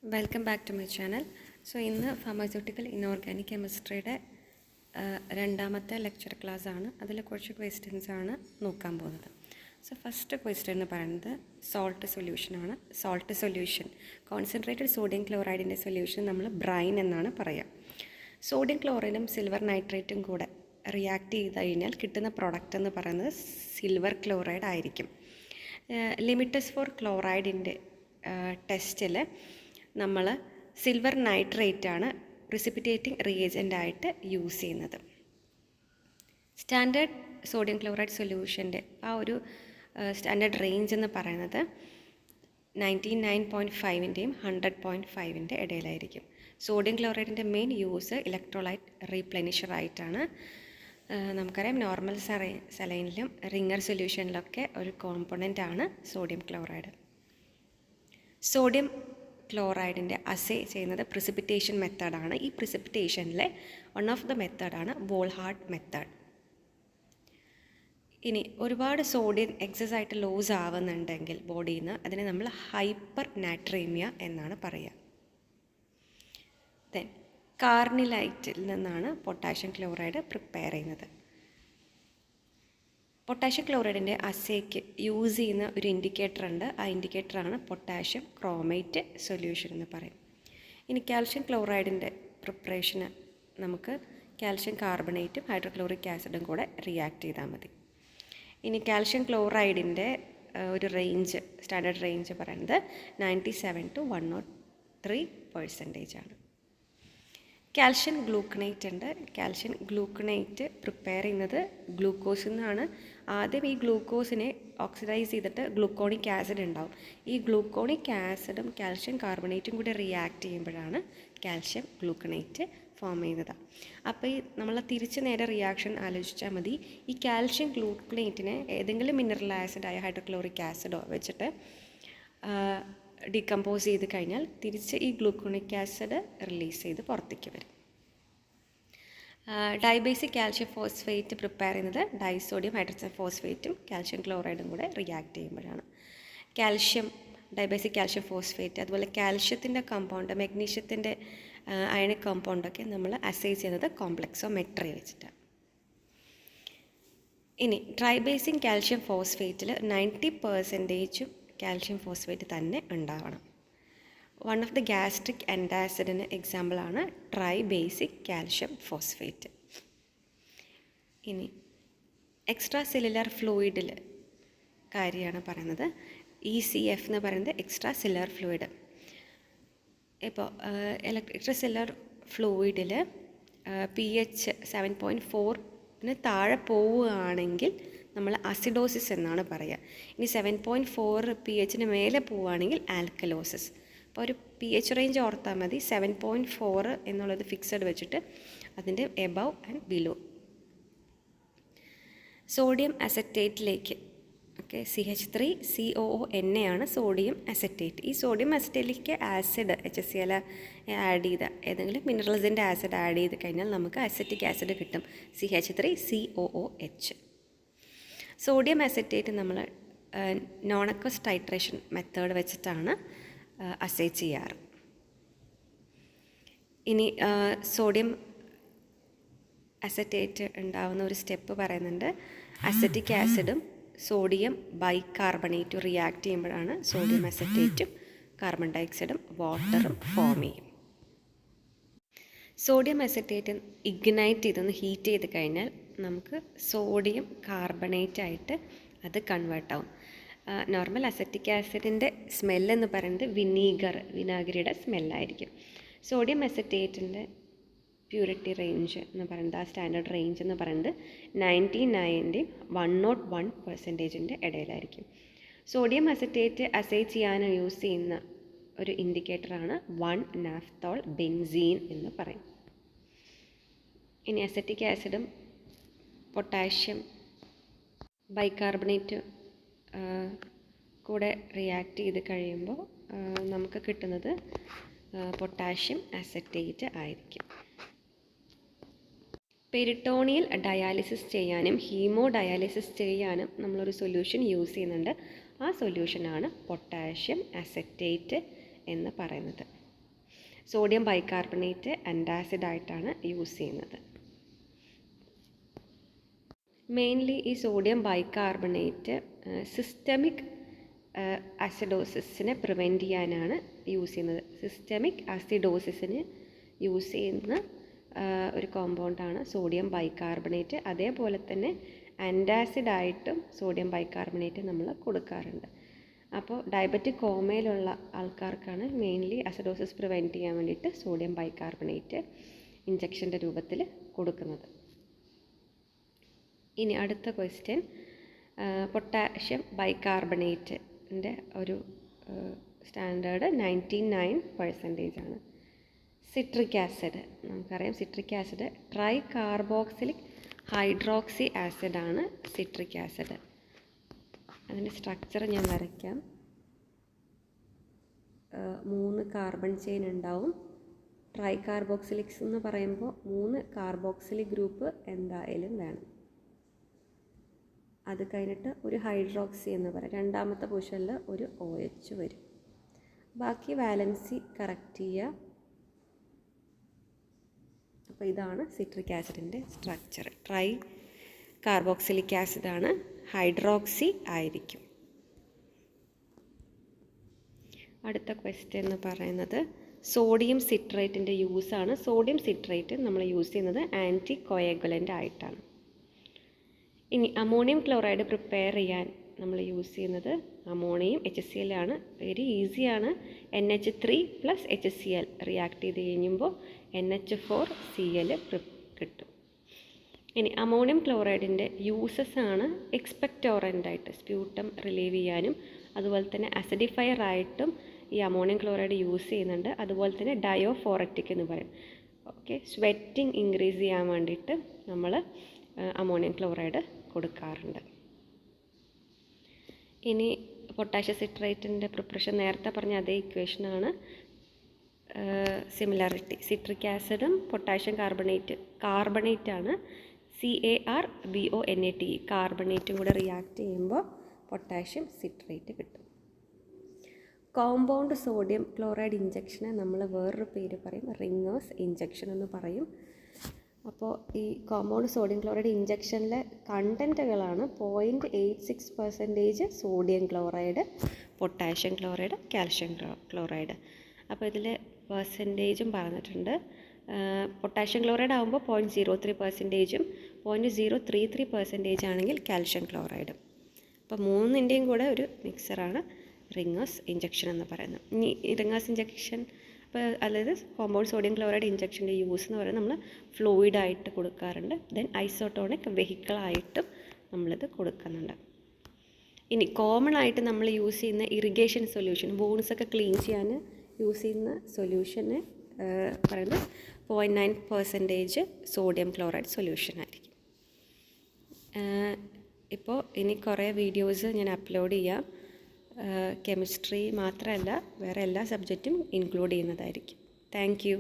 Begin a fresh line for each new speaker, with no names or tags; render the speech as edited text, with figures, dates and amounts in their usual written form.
Welcome back to my channel. So, in the Pharmaceutical Inorganic Chemistry രണ്ടാമത്തെ lecture class ആണ്. അതിൽ കുറച്ച് questions ആണ് നോക്കാൻ പോകുന്നത്. സോ ഫസ്റ്റ് ക്വസ്റ്റ്യൻ എന്ന് പറയുന്നത് സോൾട്ട് സൊല്യൂഷൻ ആണ്. സോൾട്ട് സൊല്യൂഷൻ കോൺസെൻട്രേറ്റഡ് സോഡിയം ക്ലോറൈഡിൻ്റെ സൊല്യൂഷൻ നമ്മൾ ബ്രൈൻ എന്നാണ് പറയുക. സോഡിയം ക്ലോറൈഡും സിൽവർ നൈട്രേറ്റും കൂടെ റിയാക്ട് ചെയ്ത് കഴിഞ്ഞാൽ കിട്ടുന്ന പ്രോഡക്റ്റ് എന്ന് പറയുന്നത് സിൽവർ ക്ലോറൈഡ് ആയിരിക്കും. ലിമിറ്റസ് ഫോർ ക്ലോറൈഡിൻ്റെ ടെസ്റ്റിൽ നമ്മൾ സിൽവർ നൈട്രേറ്റ് ആണ് പ്രിസിപ്പിറ്റേറ്റിംഗ് റിയേജൻ്റ് ആയിട്ട് യൂസ് ചെയ്യുന്നത്. സ്റ്റാൻഡേർഡ് സോഡിയം ക്ലോറൈഡ് സൊല്യൂഷൻ്റെ ആ ഒരു സ്റ്റാൻഡേർഡ് റേഞ്ച് എന്ന് പറയുന്നത് 99.5-ൻ്റെയും 100.5-ൻ്റെ ഇടയിലായിരിക്കും. സോഡിയം ക്ലോറൈഡിൻ്റെ മെയിൻ യൂസ് ഇലക്ട്രോലൈറ്റ് റീപ്ലെനിഷർ ആയിട്ടാണ്. നമുക്കറിയാം നോർമൽ സലൈനിലും റിങ്ങർ സൊല്യൂഷനിലൊക്കെ ഒരു കോമ്പണൻ്റ് ആണ് സോഡിയം ക്ലോറൈഡ്. സോഡിയം ക്ലോറൈഡിൻ്റെ അസേ ചെയ്യുന്നത് പ്രിസിപ്പിറ്റേഷൻ മെത്തേഡാണ്. ഈ പ്രിസിപ്പിറ്റേഷനിലെ വൺ ഓഫ് ദ മെത്തേഡാണ് വോൾഹാർട്ട് മെത്തേഡ്. ഇനി ഒരുപാട് സോഡിയം എക്സസ് ആയിട്ട് ലോസ് ആവുന്നുണ്ടെങ്കിൽ ബോഡിയിൽ നിന്ന് അതിനെ നമ്മൾ ഹൈപ്പർ നാട്രീമിയ എന്നാണ് പറയുക. ദെൻ കാർണിലൈറ്റിൽ നിന്നാണ് പൊട്ടാഷ്യം ക്ലോറൈഡ് പ്രിപ്പയർ ചെയ്യുന്നത്. പൊട്ടാഷ്യം ക്ലോറൈഡിൻ്റെ അസേക്ക് യൂസ് ചെയ്യുന്ന ഒരു ഇൻഡിക്കേറ്റർ ഉണ്ട്. ആ ഇൻഡിക്കേറ്ററാണ് പൊട്ടാഷ്യം ക്രോമേറ്റ് സൊല്യൂഷൻ എന്ന് പറയും. ഇനി കാൽഷ്യം ക്ലോറൈഡിൻ്റെ പ്രിപ്പറേഷന് നമുക്ക് കാൽഷ്യം കാർബണേറ്റും ഹൈഡ്രോക്ലോറിക് ആസിഡും കൂടെ റിയാക്ട് ചെയ്താൽ മതി. ഇനി കാൽഷ്യം ക്ലോറൈഡിൻ്റെ ഒരു റേഞ്ച് സ്റ്റാൻഡേർഡ് റേഞ്ച് പറയുന്നത് 97 to 103% ആണ്. കാൽഷ്യം ഗ്ലൂക്കണേറ്റ് ഉണ്ട്. കാൽഷ്യം ഗ്ലൂക്കണേറ്റ് പ്രിപ്പയർ ചെയ്യുന്നത് ഗ്ലൂക്കോസിൽ നിന്നാണ്. ആദ്യം ഈ ഗ്ലൂക്കോസിനെ ഓക്സിഡൈസ് ചെയ്തിട്ട് ഗ്ലൂക്കോണിക് ആസിഡ് ഉണ്ടാവും. ഈ ഗ്ലൂക്കോണിക് ആസിഡും കാൽഷ്യം കാർബണേറ്റും കൂടി റിയാക്ട് ചെയ്യുമ്പോഴാണ് കാൽഷ്യം ഗ്ലൂക്കണേറ്റ് ഫോം ചെയ്യുന്നത്. അപ്പോൾ ഈ നമ്മൾ തിരിച്ച് നേരെ റിയാക്ഷൻ ആലോചിച്ചാൽ മതി. ഈ കാൽഷ്യം ഗ്ലൂക്കണേറ്റിനെ ഏതെങ്കിലും മിനറൽ ആസിഡായ ഹൈഡ്രോക്ലോറിക് ആസിഡോ വെച്ചിട്ട് ഡീകമ്പോസ് ചെയ്ത് കഴിഞ്ഞാൽ തിരിച്ച് ഈ ഗ്ലൂക്കോണിക് ആസിഡ് റിലീസ് ചെയ്ത് പുറത്തേക്ക് വരും. ഡൈബേസിക് കാൽഷ്യം ഫോസ്ഫേറ്റ് പ്രിപ്പയർ ചെയ്യുന്നത് ഡൈസോഡിയം ഹൈഡ്രജൻ ഫോസ്ഫേറ്റും കാൽഷ്യം ക്ലോറൈഡും കൂടെ റിയാക്ട് ചെയ്യുമ്പോഴാണ്. കാൽഷ്യം ഡൈബേസിക് കാൽഷ്യം ഫോസ്ഫേറ്റ് അതുപോലെ കാൽഷ്യത്തിൻ്റെ കോമ്പൗണ്ട് മെഗ്നീഷ്യത്തിൻ്റെ അയണിക് കോമ്പൗണ്ടൊക്കെ നമ്മൾ അസൈസ് ചെയ്യുന്നത് കോംപ്ലക്സോമെട്രി വെച്ചിട്ടാണ്. ഇനി ട്രൈബേസിക് കാൽഷ്യം ഫോസ്ഫേറ്റിൽ 90% കാൽഷ്യം ഫോസ്ഫേറ്റ് തന്നെ ഉണ്ടാവണം. വൺ ഓഫ് ദ ഗ്യാസ്ട്രിക് ആൻറ്റാസിഡിന് എക്സാമ്പിളാണ് ട്രൈബേസിക് കാൽഷ്യം ഫോസ്ഫേറ്റ്. ഇനി എക്സ്ട്രാ സെല്ലുലാർ ഫ്ലൂയിഡിൽ കാര്യമാണ് പറയുന്നത്. ECF എന്ന് പറയുന്നത് എക്സ്ട്രാ സെല്ലുലാർ ഫ്ലൂയിഡ്. ഇപ്പോൾ എക്സ്ട്രാ സെല്ലുലാർ ഫ്ലൂയിഡിൽ pH 7.4 താഴെ പോവുകയാണെങ്കിൽ നമ്മൾ അസിഡോസിസ് എന്നാണ് പറയുക. ഇനി 7.4 pH മേലെ പോവുകയാണെങ്കിൽ ആൽക്കലോസിസ്. അപ്പോൾ ഒരു pH റേഞ്ച് ഓർത്താൽ മതി. 7.4 എന്നുള്ളത് ഫിക്സഡ് വെച്ചിട്ട് അതിൻ്റെ എബവ് ആൻഡ് ബിലോ. സോഡിയം അസറ്റേറ്റിലേക്ക് CH3COONA ആണ് സോഡിയം അസറ്റേറ്റ്. ഈ സോഡിയം അസറ്റേറ്റിലേക്ക് ആസിഡ് HCl ആഡ് ചെയ്ത ഏതെങ്കിലും മിനറൽസിൻ്റെ ആസിഡ് ആഡ് ചെയ്ത് കഴിഞ്ഞാൽ നമുക്ക് അസറ്റിക് ആസിഡ് കിട്ടും, CH3COOH. സോഡിയം അസറ്റേറ്റ് നമ്മൾ നോൺ-അക്വസ് ടൈട്രേഷൻ മെത്തേഡ് വെച്ചിട്ടാണ് അസേ ചെയ്യാറ്. ഇനി സോഡിയം അസറ്റേറ്റ് ഉണ്ടാവുന്ന ഒരു സ്റ്റെപ്പ് പറയുന്നുണ്ട്. അസറ്റിക് ആസിഡും സോഡിയം ബൈകാർബണേറ്റും റിയാക്ട് ചെയ്യുമ്പോഴാണ് സോഡിയം അസറ്റേറ്റും കാർബൺ ഡയോക്സൈഡും വാട്ടറും ഫോം ചെയ്യും. സോഡിയം അസറ്റേറ്റ് ഇഗ്നൈറ്റ് ചെയ്തൊന്ന് ഹീറ്റ് ചെയ്ത് കഴിഞ്ഞാൽ നമുക്ക് സോഡിയം കാർബണേറ്റ് ആയിട്ട് അത് കൺവേർട്ട് ആവും. നോർമൽ അസറ്റിക് ആസിഡിൻ്റെ സ്മെല്ലെന്ന് പറയുന്നത് വിനാഗിരിയുടെ സ്മെല്ലായിരിക്കും. സോഡിയം അസറ്റേറ്റിൻ്റെ പ്യൂരിറ്റി റേഞ്ച് എന്ന് പറയുന്നത് ആ സ്റ്റാൻഡേർഡ് റേഞ്ച് എന്ന് പറയുന്നത് 99-ൻ്റെയും 101%-ൻ്റെ ഇടയിലായിരിക്കും. സോഡിയം അസറ്റേറ്റ് അസേ ചെയ്യാൻ യൂസ് ചെയ്യുന്ന ഒരു ഇൻഡിക്കേറ്ററാണ് 1-നാഫ്തോൾ ബെൻസീൻ എന്ന് പറയും. ഇനി അസറ്റിക് ആസിഡും പൊട്ടാഷ്യം ബൈകാർബണേറ്റ് കൂടെ റിയാക്ട് ചെയ്ത് കഴിയുമ്പോൾ നമുക്ക് കിട്ടുന്നത് പൊട്ടാഷ്യം അസറ്റേറ്റ് ആയിരിക്കും. പെരിട്ടോണിയൽ ഡയാലിസിസ് ചെയ്യാനും ഹീമോ ഡയാലിസിസ് ചെയ്യാനും നമ്മളൊരു സൊല്യൂഷൻ യൂസ് ചെയ്യുന്നുണ്ട്. ആ സൊല്യൂഷനാണ് പൊട്ടാഷ്യം അസറ്റേറ്റ് എന്ന് പറയുന്നത്. സോഡിയം ബൈകാർബണേറ്റ് ആൻറ്റാസിഡ് ആയിട്ടാണ് യൂസ് ചെയ്യുന്നത്. മെയിൻലി ഈ സോഡിയം ബൈകാർബണേറ്റ് സിസ്റ്റമിക് അസിഡോസിസിനെ പ്രിവെൻറ്റ് ചെയ്യാനാണ് യൂസ് ചെയ്യുന്നത്. സിസ്റ്റമിക് അസിഡോസിസിന് യൂസ് ചെയ്യുന്ന ഒരു കോമ്പൗണ്ടാണ് സോഡിയം ബൈകാർബണേറ്റ്. അതേപോലെ തന്നെ ആൻറ്റാസിഡായിട്ടും സോഡിയം ബൈകാർബണേറ്റ് നമ്മൾ കൊടുക്കാറുണ്ട്. അപ്പോൾ ഡയബറ്റിക് കോമയിലുള്ള ആൾക്കാർക്കാണ് മെയിൻലി അസിഡോസിസ് പ്രിവെൻറ്റ് ചെയ്യാൻ വേണ്ടിയിട്ട് സോഡിയം ബൈകാർബണേറ്റ് ഇഞ്ചക്ഷൻ്റെ രൂപത്തിൽ കൊടുക്കുന്നത്. ഇനി അടുത്ത ക്വസ്റ്റ്യൻ, പൊട്ടാഷ്യം ബൈകാർബണേറ്റിൻ്റെ ഒരു സ്റ്റാൻഡേർഡ് 99% ആണ്. സിട്രിക് ആസിഡ് നമുക്കറിയാം, citric acid tri carboxylic hydroxy ആസിഡാണ് സിട്രിക് ആസിഡ്. അതിൻ്റെ സ്ട്രക്ചർ ഞാൻ വരയ്ക്കാം. 3 കാർബൺ ചെയിൻ ഉണ്ടാവും. ട്രൈ കാർബോക്സിലിക്സ് എന്ന് പറയുമ്പോൾ 3 കാർബോക്സിലിക് ഗ്രൂപ്പ് എന്തായാലും വേണം. അത് കഴിഞ്ഞിട്ട് ഒരു ഹൈഡ്രോക്സി എന്ന് പറയാം, രണ്ടാമത്തെ പൊസിഷനിൽ ഒരു OH വരും. ബാക്കി വാലൻസി കറക്റ്റ് ചെയ്യുക. അപ്പോൾ ഇതാണ് സിട്രിക് ആസിഡിൻ്റെ സ്ട്രക്ചർ. ട്രൈ കാർബോക്സിലിക് ആസിഡാണ്, ഹൈഡ്രോക്സി ആയിരിക്കും. അടുത്ത ക്വസ്റ്റ്യൻ എന്ന് പറയുന്നത് സോഡിയം സിട്രേറ്റിൻ്റെ യൂസാണ്. സോഡിയം സിട്രേറ്റ് നമ്മൾ യൂസ് ചെയ്യുന്നത് ആൻറ്റി കോയാഗുലൻ്റ് ആയിട്ടാണ്. ഇനി അമോണിയം ക്ലോറൈഡ് പ്രിപ്പയർ ചെയ്യാൻ നമ്മൾ യൂസ് ചെയ്യുന്നത് അമോണിയം HCl ആണ്. വെരി ഈസിയാണ്. NH3 + HCl റിയാക്ട് ചെയ്ത് കഴിയുമ്പോൾ NH4Cl കിട്ടും. ഇനി അമോണിയം ക്ലോറൈഡിൻ്റെ യൂസസ് ആണ് എക്സ്പെക്ടോറൻ്റായിട്ട് സ്പ്യൂട്ടം റിലീവ് ചെയ്യാനും, അതുപോലെ തന്നെ അസിഡിഫയർ ആയിട്ടും ഈ അമോണിയം ക്ലോറൈഡ് യൂസ് ചെയ്യുന്നുണ്ട്. അതുപോലെ തന്നെ ഡയോഫോററ്റിക് എന്ന് പറയും. ഓക്കെ, സ്വെറ്റിംഗ് ഇൻക്രീസ് ചെയ്യാൻ വേണ്ടിയിട്ട് നമ്മൾ അമോണിയം ക്ലോറൈഡ് കൊടുക്കാറുണ്ട്. ഇനി പൊട്ടാഷ്യം സിട്രേറ്റിൻ്റെ പ്രിപ്പറേഷൻ നേരത്തെ പറഞ്ഞ അതേ ഇക്വേഷനാണ്. സിമിലാരിറ്റി, സിട്രിക് ആസിഡും പൊട്ടാഷ്യം കാർബണേറ്റ് ആണ്. CaRBONate കാർബണേറ്റും കൂടെ റിയാക്ട് ചെയ്യുമ്പോൾ പൊട്ടാഷ്യം സിട്രേറ്റ് കിട്ടും. കോമ്പൗണ്ട് സോഡിയം ക്ലോറൈഡ് ഇഞ്ചക്ഷനെ നമ്മൾ വേറൊരു പേര് പറയും, റിങ്ങേഴ്സ് ഇഞ്ചക്ഷൻ എന്ന് പറയും. അപ്പോൾ ഈ കോമ്പൗണ്ട് സോഡിയം ക്ലോറൈഡ് ഇഞ്ചക്ഷനിലെ കണ്ടൻറ്റുകളാണ് 0.86% sodium chloride, potassium chloride, calcium chloride. അപ്പോൾ ഇതിൽ പെർസെൻറ്റേജും പറഞ്ഞിട്ടുണ്ട്. പൊട്ടാഷ്യം ക്ലോറൈഡ് ആകുമ്പോൾ 0.03%, 0.033% ആണെങ്കിൽ കാൽഷ്യം ക്ലോറൈഡ്. അപ്പോൾ മൂന്നിൻ്റെയും കൂടെ ഒരു മിക്സറാണ് റിങ്ങേഴ്സ് ഇഞ്ചക്ഷൻ എന്ന് പറയുന്നത്. ഇനി റിങ്ങേഴ്സ് ഇഞ്ചക്ഷൻ അതായത് കോമ്പൗണ്ട് സോഡിയം ക്ലോറൈഡ് ഇഞ്ചക്ഷൻ്റെ യൂസ് എന്ന് പറയുന്നത് നമ്മൾ ഫ്ലൂയിഡായിട്ട് കൊടുക്കാറുണ്ട്. ദെൻ ഐസോട്ടോണിക് വെഹിക്കിളായിട്ടും നമ്മളിത് കൊടുക്കുന്നുണ്ട്. ഇനി കോമൺ ആയിട്ട് നമ്മൾ യൂസ് ചെയ്യുന്ന ഇറിഗേഷൻ സൊല്യൂഷൻ, ബോൺസൊക്കെ ക്ലീൻ ചെയ്യാൻ യൂസ് ചെയ്യുന്ന സൊല്യൂഷന് പറയുന്നത് 0.9% സോഡിയം ക്ലോറൈഡ് സൊല്യൂഷൻ ആയിരിക്കും. ഇപ്പോൾ ഇനി കുറേ വീഡിയോസ് ഞാൻ അപ്ലോഡ് ചെയ്യാം. കെമിസ്ട്രി മാത്രമല്ല വേറെ എല്ലാ സബ്ജക്റ്റും ഇൻക്ലൂഡ് ചെയ്യുന്നതായിരിക്കും. Thank you.